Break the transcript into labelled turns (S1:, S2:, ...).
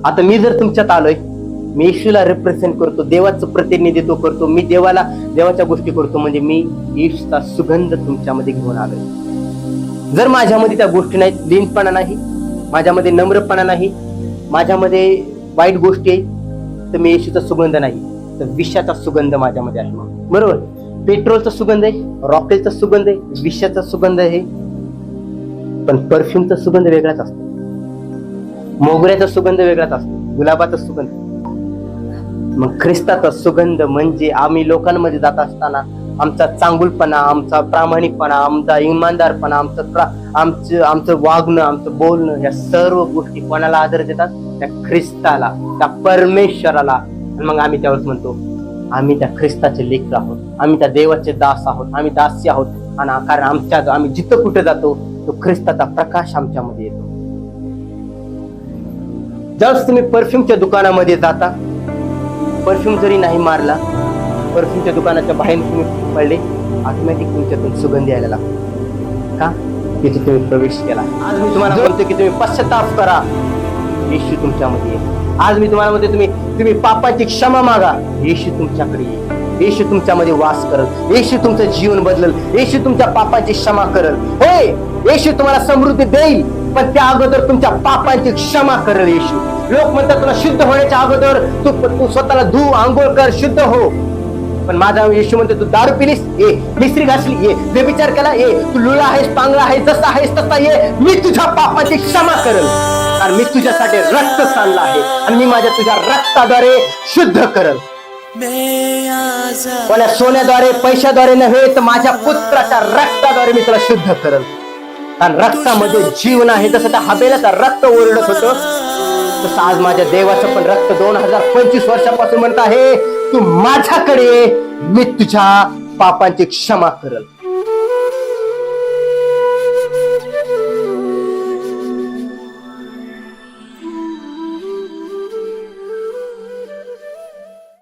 S1: आता मी जर तुमच्यात आलोय, मी येशूला रिप्रेझेंट करतो, देवाचं प्रतिनिधित्व करतो, मी देवाच्या गोष्टी करतो, म्हणजे मी येशूचा सुगंध तुमच्यामध्ये घेऊन आलोय. जर माझ्यामध्ये त्या गोष्टी नाहीत, दीनपणा नाही, माझ्यामध्ये नम्रपणा नाही, माझ्यामध्ये वाईट गोष्टी आहे, तर मी येशूचा सुगंध नाही, तर विषाचा सुगंध माझ्यामध्ये आहे. बरोबर, पेट्रोलचा सुगंध आहे, रॉकेलचा सुगंध आहे, विषाचा सुगंध आहे, पण परफ्यूमचा सुगंध वेगळाच असतो, मोगऱ्याचा सुगंध वेगळाच असतो, गुलाबाचा सुगंध. मग ख्रिस्ताचा सुगंध म्हणजे आम्ही लोकांमध्ये जात असताना आमचा चांगुलपणा, आमचा प्रामाणिकपणा, आमचा इमानदारपणा, आमचं वागणं, आमचं बोलणं, या सर्व गोष्टी कोणाला आदर देतात? त्या ख्रिस्ताला, त्या परमेश्वराला. आणि मग आम्ही त्यावेळेस म्हणतो आम्ही त्या ख्रिस्ताचे लेकर आहोत, आम्ही त्या देवाचे दास आहोत, आम्ही दासी आहोत. आणि कारण आम्ही जिथं कुठे जातो तो ख्रिस्ताचा प्रकाश आमच्यामध्ये येतो. ज्यावेळेस तुम्ही परफ्यूमच्या दुकानामध्ये जाता, परफ्यूम जरी नाही मारला, परफ्यूमच्या दुकानाच्या बाहेर तुम्ही पडले, ऑटोमॅटिक तुमच्यातून सुगंध यायला लागतो. का? तिथे तुम्ही प्रवेश केला. आज मी तुम्हाला म्हणतो की तुम्ही पश्चाताप करा, येशू तुमच्यामध्ये येईल. आज मी तुम्हाला म्हणतो तुम्ही पापाची क्षमा मागा, येशू तुमच्याकडे येईल, येशू तुमच्यामध्ये वास करल, येशू तुमचं जीवन बदलल, येशू तुमच्या पापाची क्षमा करल. होय, येशू तुम्हाला समृद्धी देईल, पण त्या अगोदर तुमच्या पापांची क्षमा करेल येशू. लोक म्हणतात तुला शुद्ध होण्याच्या अगोदर तू स्वतःला धू, आंघोळ कर, शुद्ध हो. पण माझा येशू म्हणतो तू दारू पिलीस, ये. मिस्त्री घासली, ये. व्यभिचार केला, ये. तू लुळा आहेस, पांगळा आहेस, जसा आहेस तसा ये. मी तुझ्या पापाची क्षमा करेल, कारण मी तुझ्यासाठी रक्त सांडला आहे, आणि मी माझ्या तुझ्या रक्ताद्वारे शुद्ध करेल. कोणा सोन्याद्वारे, पैशाद्वारे नव्हे, तर माझ्या पुत्राच्या रक्ताद्वारे मी तुला शुद्ध करेल. कारण रक्तामध्ये जीवन आहे. जसं त्या हबेलाचं रक्त ओरडत होतं, तसं आज माझ्या देवाचं पण रक्त 2025 वर्षापासून म्हणत आहे तू माझ्याकडे, मी तुझ्या पापांची क्षमा करेल.